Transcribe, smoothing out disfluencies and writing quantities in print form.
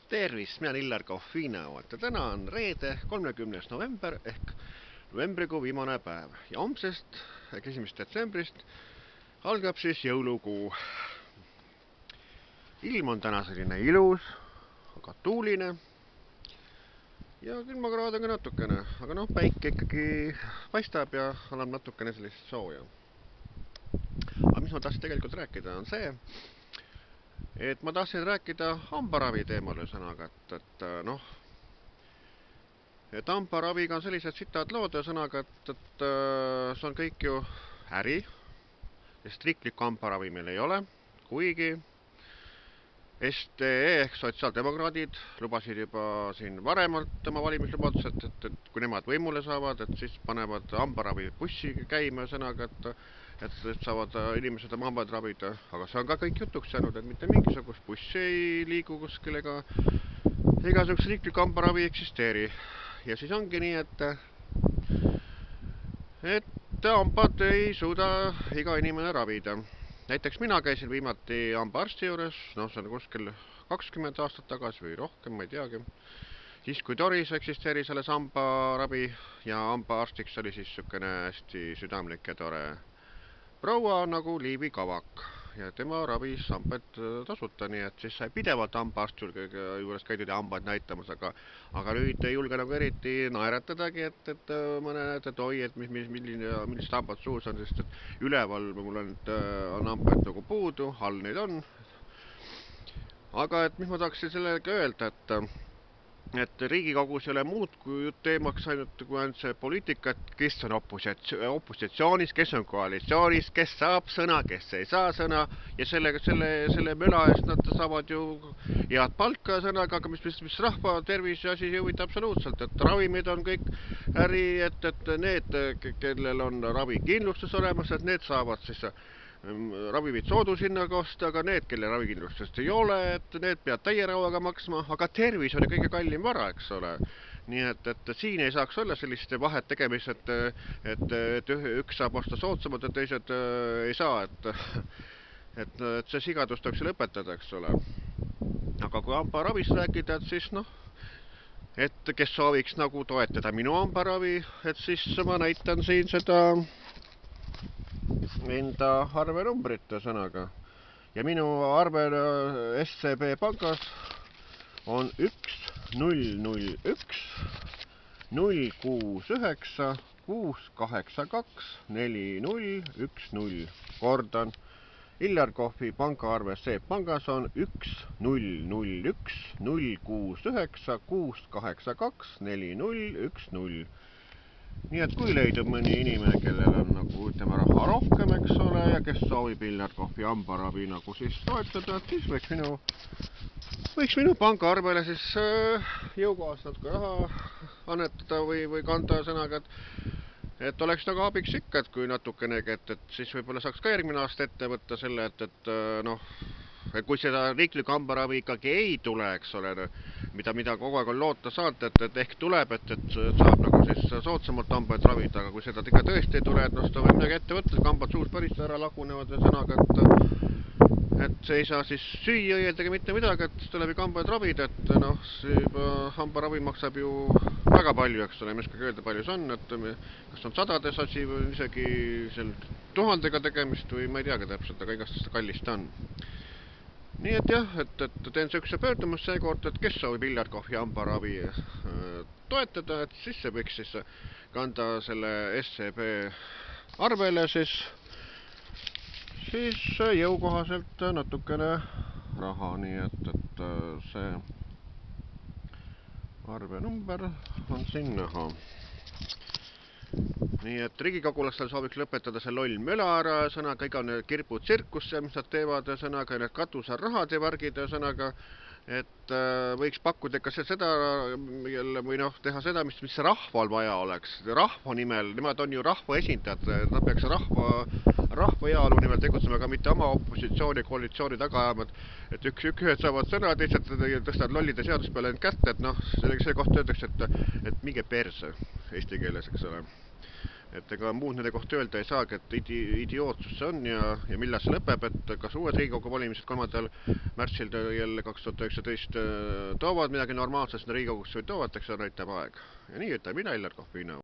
Tervist, mina olen Illar Kohvina ja täna on reede 30. november ehk novembrikuu viimane päev ja homsest ehk 1. detsembrist algab siis jõulukuu. Ilm on täna selline ilus, aga tuuline ja külmakraad on ka natukene, aga päike ikkagi paistab ja annab natukene sellist sooja. Aga mis ma tahtsin tegelikult rääkida on see, et ma tahtsin rääkida hambaravi teemal ühesõnaga, et hambaraviga on sellised sitad lood ühesõnaga, et see on kõik ju äri, sest riiklikku hambaravi meil ei ole, kuigi SDE ehk sotsiaaldemokraadid lubasid juba siin varemalt oma valimislubadused, et kui nemad võimule saavad, et siis panevad hambaravi bussi käima ühesõnaga, et saavad inimesed oma hambad ravida, aga see on ka kõik jutuks jäänud, et mitte mingisugust bussi ei liigu kuskil ega igasugust riiklikku hambaravi ei eksisteeri. Ja siis ongi nii, et hambad ei suuda iga inimene ravida. Näiteks mina käisin viimati hambaarsti juures, see on kuskil 20 aastat tagasi või rohkem, ma ei teagi. Siis kui Toris eksisteeri selles hambaravi ja hambaarstiks oli siis sükene hästi südamlik ja tore proua nagu Liivi Kavak ja tema ravis hambad tasuta, nii et siis sai pidevalt hambaarsti juures käidud ja hambad näitamas, aga nüüd ei julge nagu eriti naeratadagi, et mõned, et oi, et millised hambad suus on, sest et üleval mul on hambad nagu puudu, all neid on. Aga et mis ma tahaksin sellega öelda, et Riigikogus ei ole muud kui teemaks ainult kui on see poliitika, et kes on opositsioonis, kes on koalitsioonis, kes saab sõna, kes ei saa sõna ja selle möla eest nad saavad ju head palka sõnaga, aga mis rahva tervise asi jõuid absoluutselt, et ravimid on kõik äri, et need, kellel on ravikindlustus olemas, et need saavad siis ravimid soodushinnaga osta, aga need, kelle ravikindlustust ei ole, et need peavad täie rauaga maksma, aga tervis on ju kõige kallim vara, eks ole. Nii et siin ei saaks olla sellist vahet tegemist, et üks saab osta soodsamalt ja teised ei saa, et see sigadus tuleks lõpetada, eks ole. Aga kui hambaravist rääkida, et siis et kes sooviks nagu toetada minu hambaravi, et siis ma näitan siin seda enda arvenumbrit sõnaga ja minu arve SCB pangas on 1001 069 682 4010. Kordan, Illar Kohvi pangaarve SEB pangas on 1001 069 682 4010. Nii et kui leidub mõni inimene, kellel on nagu raha rohkem, eks ole, ja kes soovib Illar Kohvi hambaravi nagu siis toetada, siis võiks minu pangaarvele siis jõukohast natuke raha annetada või kanda sõnaga, et oleks nagu abiks ikka, et kui natukenegi, et siis võib-olla saaks ka järgmine aasta ette võtta selle, et kui seda riiklikku hambaravi ikkagi ei tule, eks ole, mida kogu aeg on loota saanud, et ehk tuleb, et saab nagu siis soodsamalt hambad ravida, aga kui seda ikka tõesti ei tule, et seda võib midagi ette võtta, et hambad suus päris ära lagunevad ja sõnaga, et see ei saa siis süüa õiedagi mitte midagi, et tuleb ikka hambad ravida, et hambaravi maksab ju väga palju, eks ole, ma ei oskagi öelda, palju see on, et kas on sadades asi või isegi 1000-ga tegemist või ma ei teagi täpselt, aga igast seda kallist on. Nii et jah, et teen sökse pöördumus seekord, et kes soovib Illar Kohvi hambaravi toetada, et siis see võiks siis kanda selle SCB arvele siis jõukohaselt natukene raha, nii et see arvenumber on siin näha. Nii et riigikogulastel sooviks lõpetada see loll möla ära, sõnaga iga need kirpud tsirkusse, mis nad teevad, sõnaga need katusarahad ja värgid, sõnaga, et võiks pakkuda ikka seda või teha seda, mis rahval vaja oleks. Rahva nimel, nemad on ju rahva esindajad, nad peaks rahva heaolu nimel tegutsema, aga mitte oma opositsiooni ja koalitsiooni taga ajama, et ühed saavad sõna, teised tõstavad lollide seadus peale end kätte, et see kohta öeldakse, et minge perse eesti keeles, eks ole. et ega muud nende kohta öelda ei saagi, et idiootsus see on ja millal see lõpeb, et kas uued Riigikogu valimised 3. märtsil jälle 2019 toovad midagi normaalsest Riigikogusse või toovad, eks seda näitab aeg. Ja nii ütleb mina, Illar Kohvina.